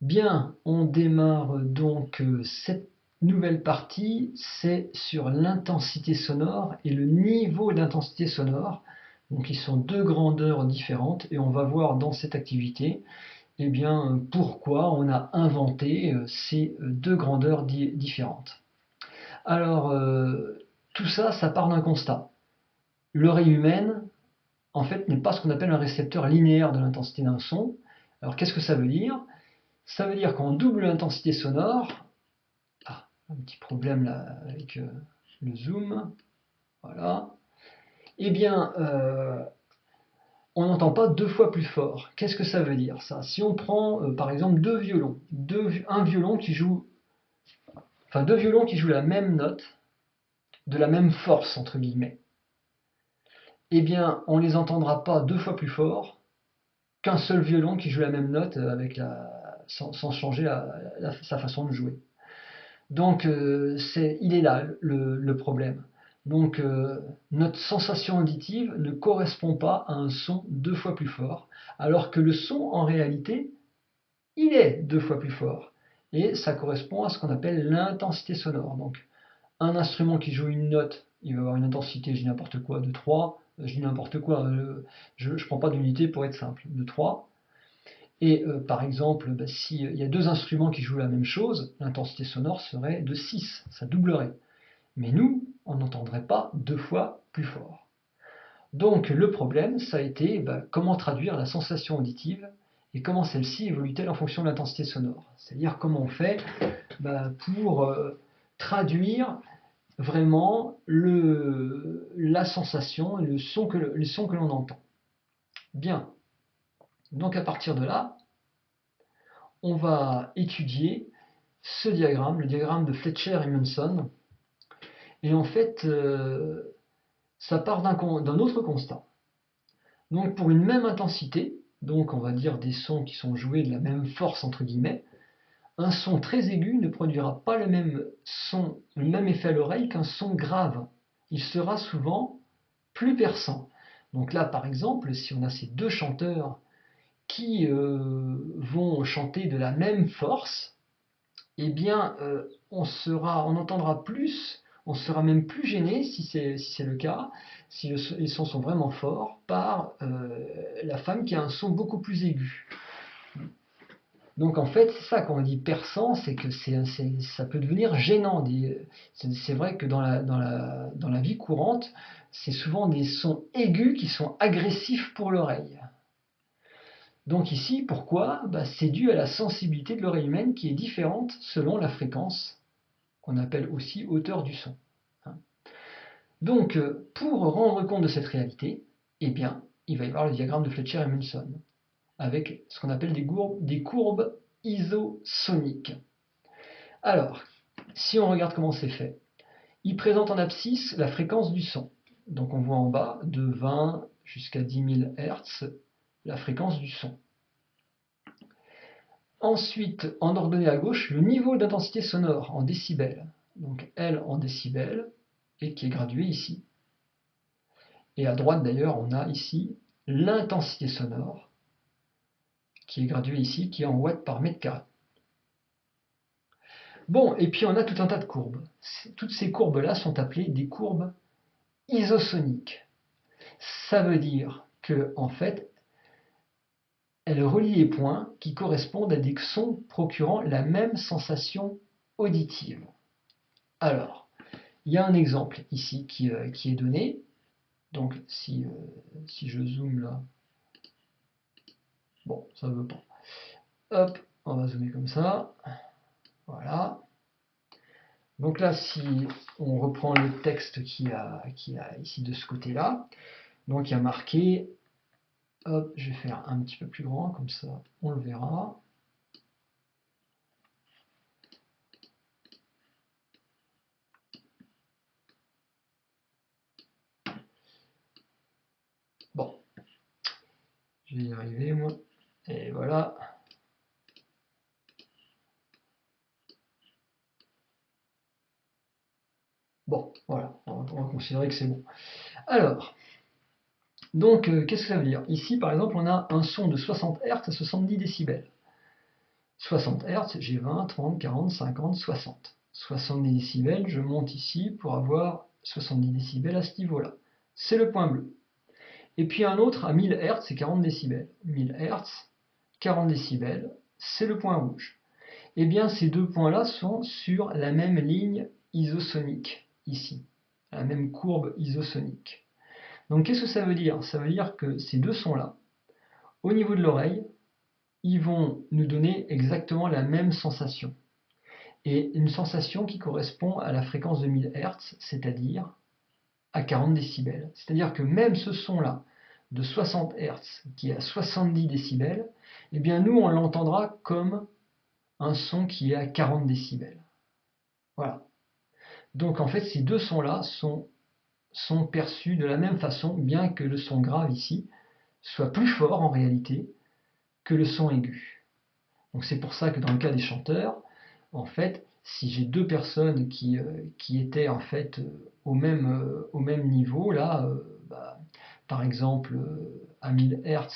Bien, on démarre donc cette nouvelle partie, c'est sur l'intensité sonore et le niveau d'intensité sonore. Donc ils sont deux grandeurs différentes et on va voir dans cette activité eh bien, pourquoi on a inventé ces deux grandeurs différentes. Alors, tout ça, ça part d'un constat. L'oreille humaine, en fait, n'est pas ce qu'on appelle un récepteur linéaire de l'intensité d'un son. Alors, qu'est-ce que ça veut dire? Ça veut dire qu'on double l'intensité sonore. Ah, un petit problème là avec le zoom. Voilà. Eh bien, on n'entend pas deux fois plus fort. Qu'est-ce que ça veut dire ça? Si on prend par exemple deux violons, un violon qui joue, enfin deux violons qui jouent la même note, de la même force entre guillemets, eh bien, on ne les entendra pas deux fois plus fort qu'un seul violon qui joue la même note sans changer sa façon de jouer. Donc, il est là le problème. Donc, notre sensation auditive ne correspond pas à un son deux fois plus fort, alors que le son, en réalité, il est deux fois plus fort. Et ça correspond à ce qu'on appelle l'intensité sonore. Donc, un instrument qui joue une note, il va avoir une intensité, je dis n'importe quoi, de 3, je dis n'importe quoi, je ne prends pas d'unité pour être simple, de 3. Et par exemple, s'il y a deux instruments qui jouent la même chose, l'intensité sonore serait de 6, ça doublerait. Mais nous, on n'entendrait pas deux fois plus fort. Donc le problème, ça a été comment traduire la sensation auditive et comment celle-ci évolue-t-elle en fonction de l'intensité sonore. C'est-à-dire comment on fait pour traduire vraiment la sensation et le son que l'on entend. Bien, donc à partir de là, on va étudier ce diagramme, le diagramme de Fletcher et Munson. Et en fait, ça part d'un autre constat. Donc pour une même intensité, donc on va dire des sons qui sont joués de la même force entre guillemets, un son très aigu ne produira pas le même son, le même effet à l'oreille qu'un son grave. Il sera souvent plus perçant. Donc là, par exemple, si on a ces deux chanteurs qui vont chanter de la même force, eh bien, on entendra plus, on sera même plus gêné, si c'est le cas, si les sons sont vraiment forts, par la femme qui a un son beaucoup plus aigu. Donc en fait, c'est ça quand on dit perçant, c'est que ça peut devenir gênant. C'est vrai que dans la vie courante, c'est souvent des sons aigus qui sont agressifs pour l'oreille. Donc ici, pourquoi? C'est dû à la sensibilité de l'oreille humaine qui est différente selon la fréquence, qu'on appelle aussi hauteur du son. Donc, pour rendre compte de cette réalité, eh bien, il va y avoir le diagramme de Fletcher et Munson, avec ce qu'on appelle des courbes isosoniques. Alors, si on regarde comment c'est fait, il présente en abscisse la fréquence du son. Donc on voit en bas, de 20 jusqu'à 10 000 Hz, la fréquence du son. Ensuite, en ordonnée à gauche, le niveau d'intensité sonore en décibels. Donc L en décibels, et qui est gradué ici. Et à droite d'ailleurs, on a ici l'intensité sonore, qui est graduée ici, qui est en watts par mètre carré. Bon, et puis on a tout un tas de courbes. Toutes ces courbes-là sont appelées des courbes isosoniques. Ça veut dire que, en fait, elles relient les points qui correspondent à des sons procurant la même sensation auditive. Alors, il y a un exemple ici qui est donné. Donc, si je zoome là, bon, ça ne veut pas. Hop, on va zoomer comme ça. Voilà. Donc là, si on reprend le texte qu'il y a ici de ce côté-là, donc il y a marqué, hop, je vais faire un petit peu plus grand, comme ça on le verra. Bon, je vais y arriver moi. Et voilà. Bon, voilà, on va considérer que c'est bon. Alors, donc, qu'est-ce que ça veut dire? Ici, par exemple, on a un son de 60 Hz à 70 décibels. 60 Hz, j'ai 20, 30, 40, 50, 60. 70 décibels, je monte ici pour avoir 70 décibels à ce niveau-là. C'est le point bleu. Et puis un autre à 1000 Hz, c'est 40 décibels. 1000 Hz, 40 décibels, c'est le point rouge. Eh bien, ces deux points-là sont sur la même ligne isosonique, ici, la même courbe isosonique. Donc, qu'est-ce que ça veut dire? Ça veut dire que ces deux sons-là, au niveau de l'oreille, ils vont nous donner exactement la même sensation. Et une sensation qui correspond à la fréquence de 1000 Hz, c'est-à-dire à 40 décibels. C'est-à-dire que même ce son-là, de 60 Hz, qui est à 70 décibels, eh bien nous, on l'entendra comme un son qui est à 40 décibels. Voilà. Donc en fait, ces deux sons-là sont perçus de la même façon, bien que le son grave ici soit plus fort en réalité que le son aigu. Donc c'est pour ça que dans le cas des chanteurs, en fait, si j'ai deux personnes qui étaient en fait au même niveau, là, par exemple à 1000 Hz,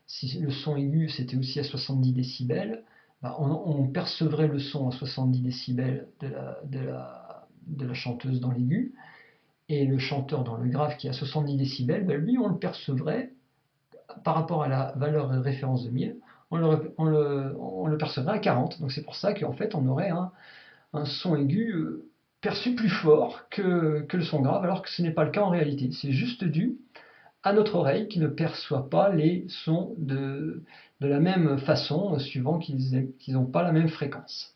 si le son aigu c'était aussi à 70 décibels, on percevrait le son à 70 décibels de la chanteuse dans l'aigu, et le chanteur dans le grave qui est à 70 décibels, lui on le percevrait par rapport à la valeur de référence de 1000, on le percevrait à 40. Donc c'est pour ça qu'en fait on aurait un son aigu perçu plus fort que le son grave, alors que ce n'est pas le cas en réalité. C'est juste dû à notre oreille qui ne perçoit pas les sons de la même façon, suivant qu'ils n'ont pas la même fréquence.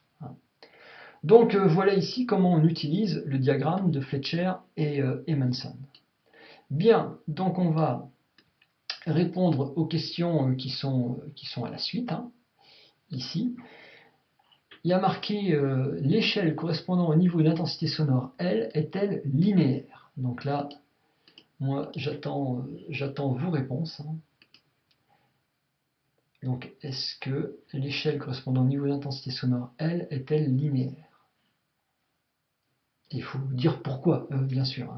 Donc voilà ici comment on utilise le diagramme de Fletcher et Manson. Bien, donc on va répondre aux questions qui sont à la suite, ici. Il y a marqué l'échelle correspondant au niveau d'intensité sonore, L, est-elle linéaire? Donc là, moi, j'attends vos réponses. Donc, est-ce que l'échelle correspondant au niveau d'intensité sonore, L, est-elle linéaire? Il faut dire pourquoi, bien sûr.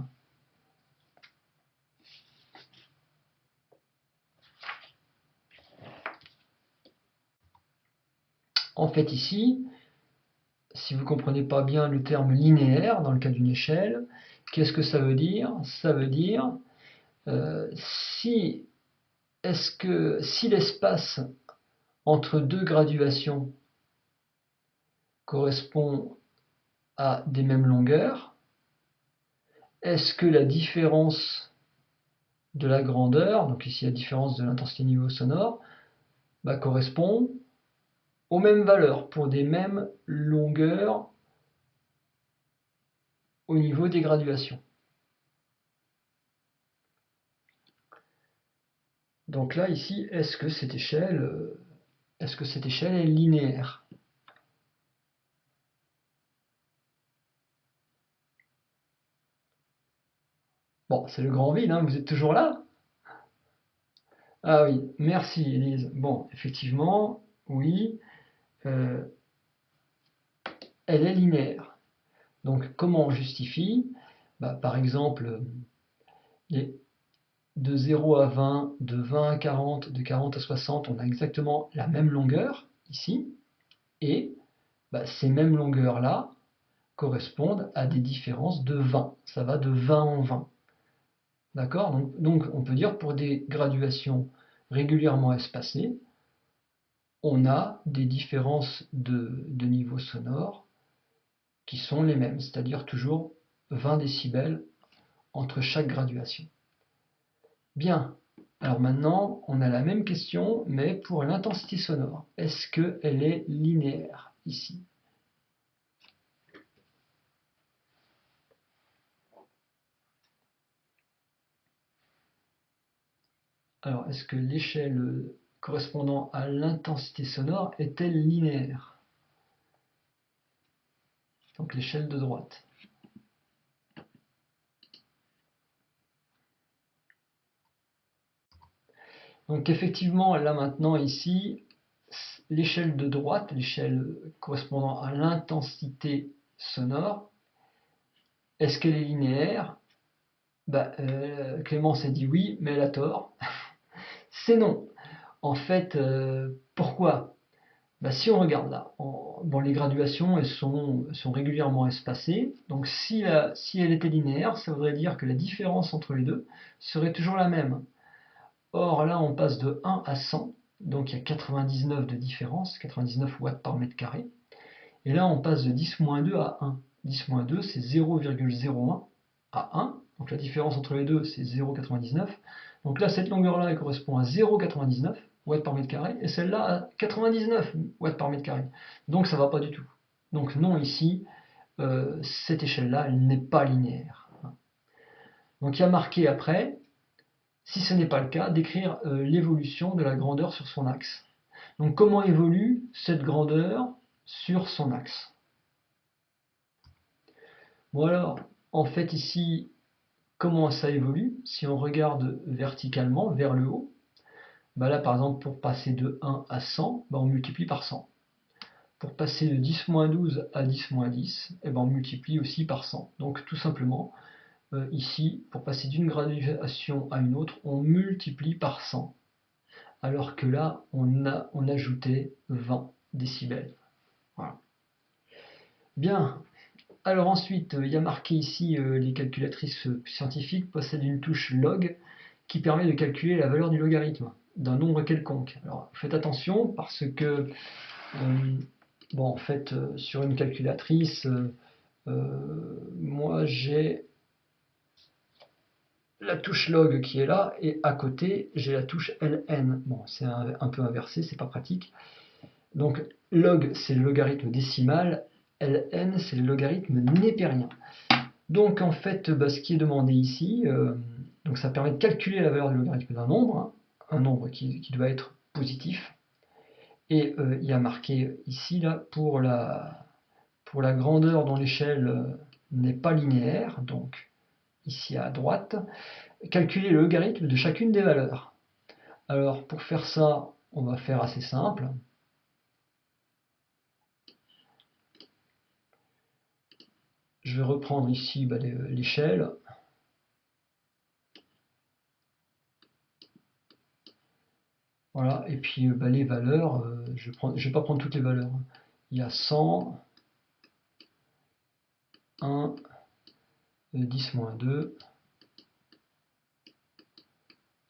En fait, ici, si vous ne comprenez pas bien le terme linéaire dans le cas d'une échelle, qu'est-ce que ça veut dire? Ça veut dire si l'espace entre deux graduations correspond à des mêmes longueurs, est-ce que la différence de la grandeur, donc ici la différence de l'intensité niveau sonore, correspond aux mêmes valeurs pour des mêmes longueurs au niveau des graduations? Donc là, ici, est-ce que cette échelle est linéaire? Bon, c'est le grand vide, vous êtes toujours là? Ah oui, merci Elise. Bon, effectivement, oui, elle est linéaire. Donc comment on justifie? Par exemple, de 0 à 20, de 20 à 40, de 40 à 60, on a exactement la même longueur ici, et ces mêmes longueurs-là correspondent à des différences de 20. Ça va de 20 en 20. D'accord? Donc on peut dire pour des graduations régulièrement espacées, on a des différences de niveau sonore qui sont les mêmes, c'est-à-dire toujours 20 décibels entre chaque graduation. Bien, alors maintenant, on a la même question, mais pour l'intensité sonore. Est-ce qu'elle est linéaire ici? Alors, est-ce que l'échelle correspondant à l'intensité sonore est-elle linéaire? Donc l'échelle de droite. Donc effectivement, là maintenant, ici, l'échelle de droite, l'échelle correspondant à l'intensité sonore, est-ce qu'elle est linéaire? Clémence a dit oui, mais elle a tort. C'est non. En fait, pourquoi? Bah, si on regarde là, bon, les graduations elles sont régulièrement espacées, donc si elle était linéaire, ça voudrait dire que la différence entre les deux serait toujours la même. Or là, on passe de 1 à 100, donc il y a 99 de différence, 99 watts par mètre carré. Et là, on passe de 10-2 à 1. 10-2, c'est 0,01 à 1. Donc la différence entre les deux, c'est 0,99. Donc là, cette longueur-là, elle correspond à 0,99 watts par mètre carré, et celle-là à 99 watts par mètre carré. Donc ça ne va pas du tout. Donc non, ici, cette échelle-là, elle n'est pas linéaire. Donc il y a marqué après, si ce n'est pas le cas, décrire l'évolution de la grandeur sur son axe. Donc comment évolue cette grandeur sur son axe? Bon alors, en fait ici, comment ça évolue? Si on regarde verticalement, vers le haut, bah là par exemple pour passer de 1 à 100, bah on multiplie par 100. Pour passer de 10-12 à 10-10, eh ben on multiplie aussi par 100. Donc tout simplement, ici, pour passer d'une graduation à une autre, on multiplie par 100. Alors que là, on ajoutait 20 décibels. Voilà. Bien. Alors ensuite, il y a marqué ici, les calculatrices scientifiques possèdent une touche log qui permet de calculer la valeur du logarithme d'un nombre quelconque. Alors faites attention parce que, bon, en fait, sur une calculatrice, moi j'ai la touche log qui est là et à côté j'ai la touche ln. Bon, c'est un peu inversé, c'est pas pratique. Donc log c'est le logarithme décimal, ln c'est le logarithme népérien. Donc en fait, bah, ce qui est demandé ici, donc ça permet de calculer la valeur du logarithme d'un nombre, hein, un nombre qui doit être positif. Et il y a marqué ici là pour la grandeur dont l'échelle n'est pas linéaire, donc ici à droite, calculer le logarithme de chacune des valeurs. Alors pour faire ça, on va faire assez simple. Je vais reprendre ici bah, l'échelle. Voilà, et puis bah, les valeurs, je ne vais pas prendre toutes les valeurs. Il y a 100, 1, 10-2,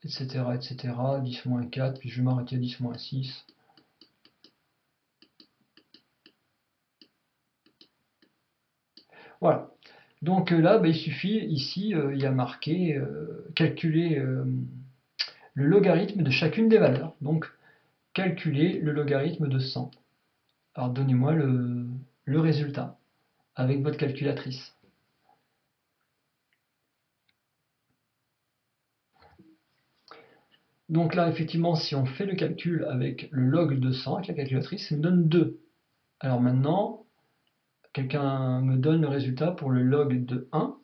etc., etc., 10-4, puis je vais m'arrêter à 10-6. Voilà. Donc là, bah, il suffit, ici, il y a marqué calculer le logarithme de chacune des valeurs. Donc, calculer le logarithme de 100. Alors, donnez-moi le résultat avec votre calculatrice. Donc là, effectivement, si on fait le calcul avec le log de 100, avec la calculatrice, ça nous donne 2. Alors maintenant, quelqu'un me donne le résultat pour le log de 1.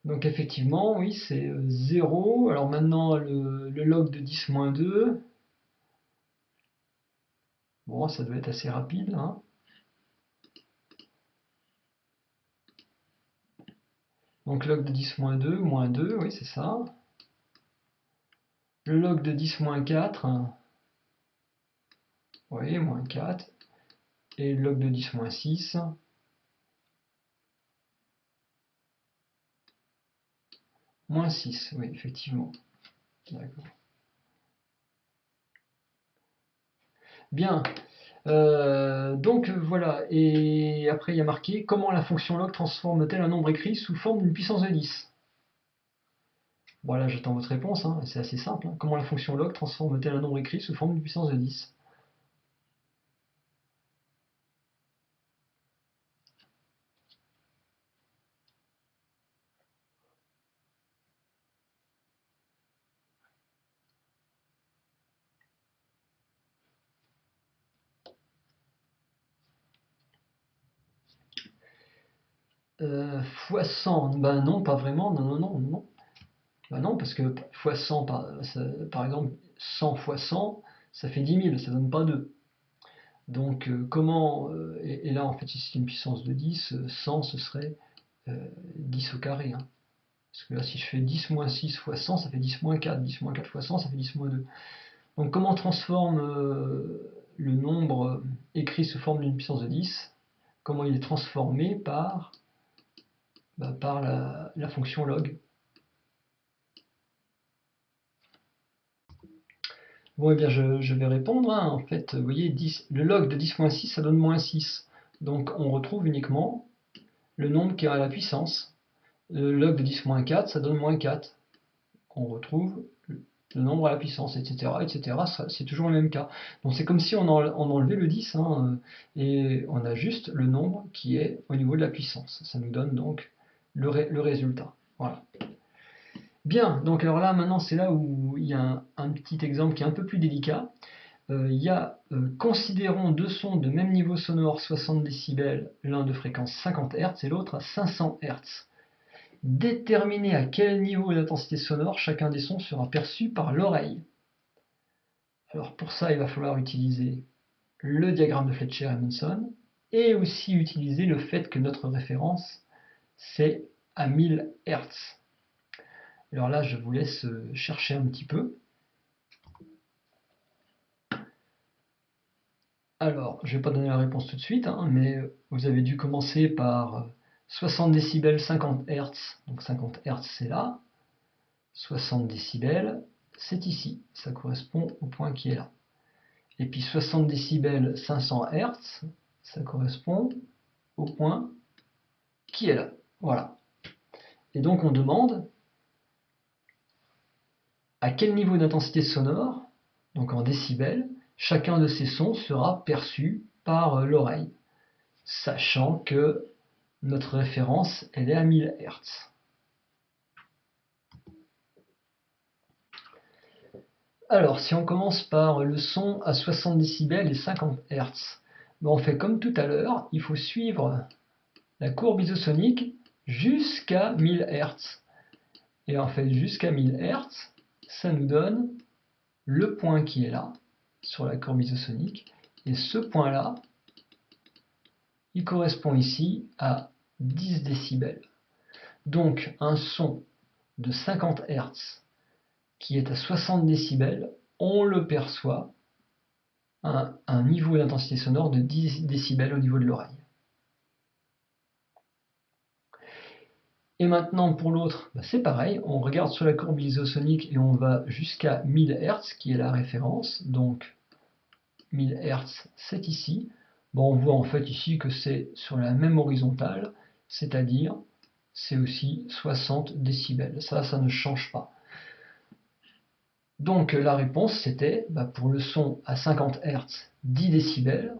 Donc effectivement, oui, c'est 0. Alors maintenant, le log de 10-2. Bon, ça doit être assez rapide, hein. Donc log de 10-2, moins 2, oui, c'est ça. Le log de 10-4, oui, moins 4. Et le log de 10-6, moins 6, oui, effectivement. D'accord. Bien. Donc voilà, et après il y a marqué comment la fonction log transforme-t-elle un nombre écrit sous forme d'une puissance de 10. Voilà, j'attends votre réponse, hein, c'est assez simple. Hein. Comment la fonction log transforme-t-elle un nombre écrit sous forme d'une puissance de 10? Fois 100, ben non, pas vraiment, non, non, non, non. Ben non, parce que fois 100, par exemple, 100 fois 100, ça fait 10 000, ça donne pas 2. Donc comment, et là en fait ici une puissance de 10, 100 ce serait 10 au carré. Hein. Parce que là si je fais 10 moins 6 fois 100, ça fait 10 moins 4, 10 moins 4 fois 100, ça fait 10 moins 2. Donc comment on transforme le nombre écrit sous forme d'une puissance de 10? Comment il est transformé par la fonction log. Bon, eh bien, je vais répondre. Hein. En fait, vous voyez, le log de 10-6, ça donne moins 6. Donc, on retrouve uniquement le nombre qui est à la puissance. Le log de 10-4, ça donne moins 4. On retrouve le nombre à la puissance, etc. etc. C'est toujours le même cas. Donc, c'est comme si on enlevait le 10, hein, et on a juste le nombre qui est au niveau de la puissance. Ça nous donne donc le résultat. Voilà. Bien, donc alors là, maintenant, c'est là où il y a un petit exemple qui est un peu plus délicat. Il y a, considérons deux sons de même niveau sonore, 60 décibels, l'un de fréquence 50 Hz et l'autre à 500 Hz. Déterminez à quel niveau d'intensité sonore chacun des sons sera perçu par l'oreille. Alors pour ça, il va falloir utiliser le diagramme de Fletcher-Edmondson et aussi utiliser le fait que notre référence, c'est à 1000 Hz. Alors là, je vous laisse chercher un petit peu. Alors, je ne vais pas donner la réponse tout de suite, hein, mais vous avez dû commencer par 60 décibels, 50 Hz. Donc 50 Hz, c'est là. 60 décibels, c'est ici. Ça correspond au point qui est là. Et puis 60 décibels, 500 Hz, ça correspond au point qui est là. Voilà. Et donc, on demande à quel niveau d'intensité sonore, donc en décibels, chacun de ces sons sera perçu par l'oreille, sachant que notre référence, elle est à 1000 Hz. Alors, si on commence par le son à 60 décibels et 50 Hz, on fait comme tout à l'heure, il faut suivre la courbe isosonique jusqu'à 1000 Hz. Et en fait, jusqu'à 1000 Hz, ça nous donne le point qui est là, sur la courbe isosonique. Et ce point-là, il correspond ici à 10 décibels. Donc, un son de 50 Hz qui est à 60 décibels, on le perçoit à un niveau d'intensité sonore de 10 décibels au niveau de l'oreille. Et maintenant, pour l'autre, c'est pareil, on regarde sur la courbe isosonique et on va jusqu'à 1000 Hz, qui est la référence. Donc, 1000 Hz, c'est ici. Bon, on voit en fait ici que c'est sur la même horizontale, c'est-à-dire c'est aussi 60 décibels. Ça ne change pas. Donc la réponse c'était, pour le son à 50 Hz, 10 décibels,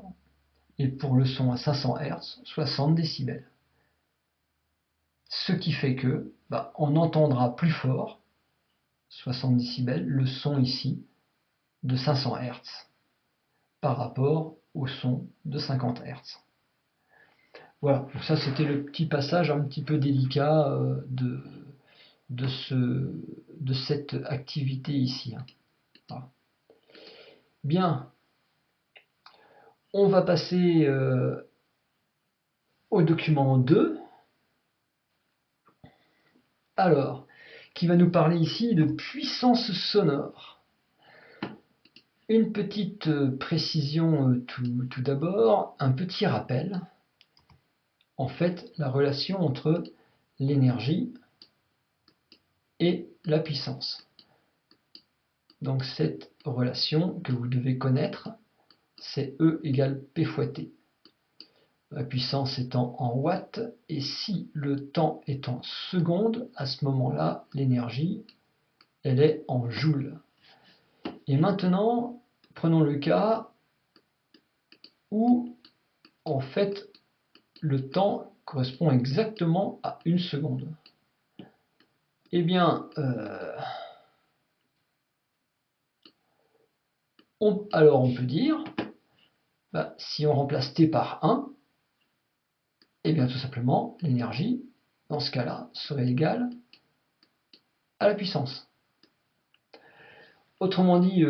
et pour le son à 500 Hz, 60 décibels. Ce qui fait que on entendra plus fort, 60 décibels, le son ici de 500 Hz par rapport au son de 50 Hz. Voilà, donc ça c'était le petit passage un petit peu délicat de cette activité ici. Voilà. Bien, on va passer au document 2. Alors, qui va nous parler ici de puissance sonore. Une petite précision tout d'abord, un petit rappel. En fait, la relation entre l'énergie et la puissance. Donc cette relation que vous devez connaître, c'est E égale P fois T. La puissance étant en watts, et si le temps est en secondes, à ce moment-là, l'énergie, elle est en joules. Et maintenant, prenons le cas où, en fait, le temps correspond exactement à 1 seconde. Eh bien, alors on peut dire, si on remplace T par 1, eh bien tout simplement, l'énergie, dans ce cas-là, serait égale à la puissance. Autrement dit,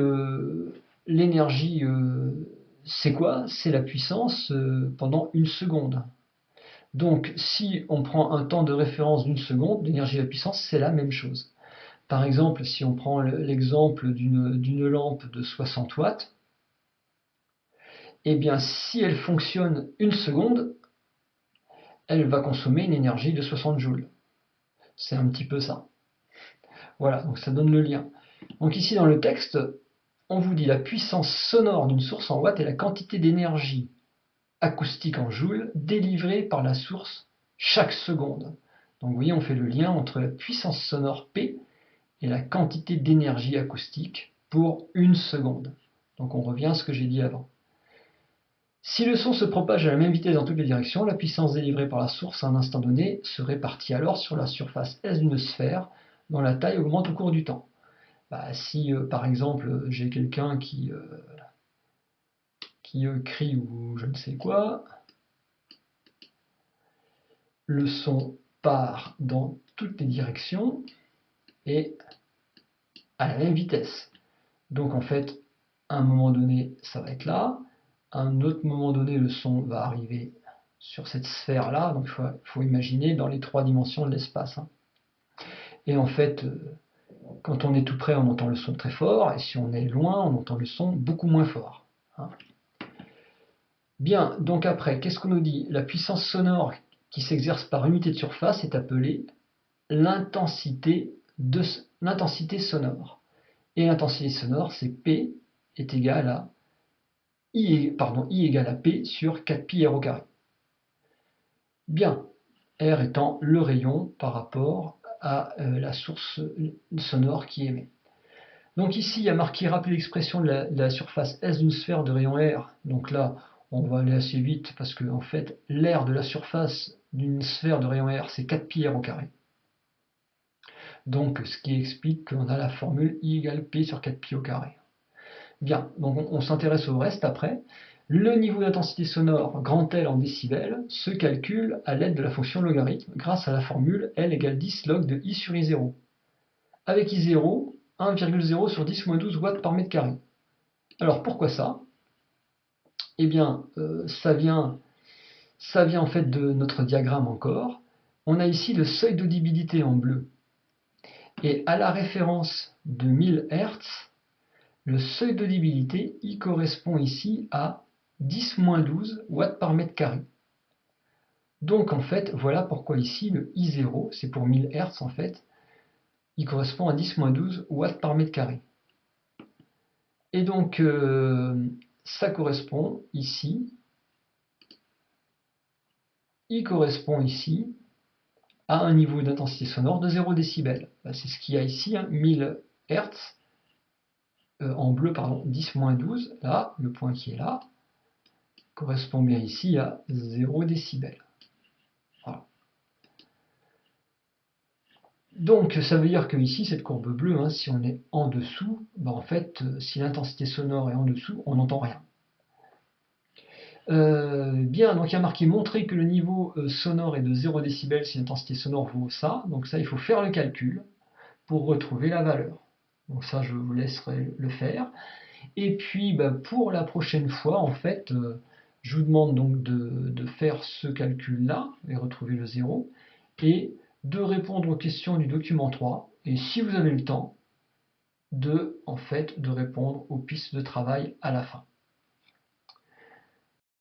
l'énergie, c'est quoi? C'est la puissance pendant 1 seconde. Donc, si on prend un temps de référence d'1 seconde, l'énergie et la puissance, c'est la même chose. Par exemple, si on prend l'exemple d'une lampe de 60 watts, eh bien si elle fonctionne 1 seconde, elle va consommer une énergie de 60 joules. C'est un petit peu ça. Voilà, donc ça donne le lien. Donc ici dans le texte, on vous dit la puissance sonore d'une source en watts est la quantité d'énergie acoustique en joules délivrée par la source chaque seconde. Donc vous voyez, on fait le lien entre la puissance sonore P et la quantité d'énergie acoustique pour 1 seconde. Donc on revient à ce que j'ai dit avant. Si le son se propage à la même vitesse dans toutes les directions, la puissance délivrée par la source à un instant donné se répartit alors sur la surface S d'une sphère dont la taille augmente au cours du temps. Si par exemple j'ai quelqu'un qui crie ou je ne sais quoi, le son part dans toutes les directions et à la même vitesse. Donc en fait, à un moment donné, ça va être là, à un autre moment donné, le son va arriver sur cette sphère-là, donc il faut imaginer dans les 3 dimensions de l'espace. Et en fait, quand on est tout près, on entend le son très fort, et si on est loin, on entend le son beaucoup moins fort. Bien, donc après, qu'est-ce qu'on nous dit? La puissance sonore qui s'exerce par unité de surface est appelée l'intensité sonore. Et l'intensité sonore, c'est P est égal à I égale à P sur 4pi r au carré. Bien, R étant le rayon par rapport à la source sonore qui émet. Donc ici, il y a marqué rappeler l'expression de la surface S d'une sphère de rayon R. Donc là, on va aller assez vite parce que en fait, l'aire de la surface d'une sphère de rayon R, c'est 4pi r au carré. Donc, ce qui explique qu'on a la formule I égale P sur 4pi au carré. Bien, donc on s'intéresse au reste après. Le niveau d'intensité sonore, grand L en décibels, se calcule à l'aide de la fonction logarithme grâce à la formule L égale 10 log de I sur I0. Avec I0, 1,0 sur 10 moins 12 watts par mètre carré. Alors pourquoi ça? Eh bien, ça vient en fait de notre diagramme encore. On a ici le seuil d'audibilité en bleu. Et à la référence de 1000 Hz, le seuil d'audibilité, il correspond ici à 10-12 watts par mètre carré. Donc en fait, voilà pourquoi ici le I0, c'est pour 1000 Hz en fait, il correspond à 10-12 watts par mètre carré. Et donc ça correspond ici, il correspond ici à un niveau d'intensité sonore de 0 décibel. C'est ce qu'il y a ici, 1000 Hz, en bleu, pardon, 10-12, là, le point qui est là, correspond bien ici à 0 décibel. Voilà. Donc ça veut dire que ici, cette courbe bleue, si on est en dessous, en fait, si l'intensité sonore est en dessous, on n'entend rien. Bien, donc il y a marqué montrer que le niveau sonore est de 0 décibel si l'intensité sonore vaut ça. Donc ça, il faut faire le calcul pour retrouver la valeur. Donc ça, je vous laisserai le faire. Et puis, pour la prochaine fois, en fait, je vous demande donc de faire ce calcul-là et retrouver le 0, et de répondre aux questions du document 3, et si vous avez le temps, de répondre aux pistes de travail à la fin.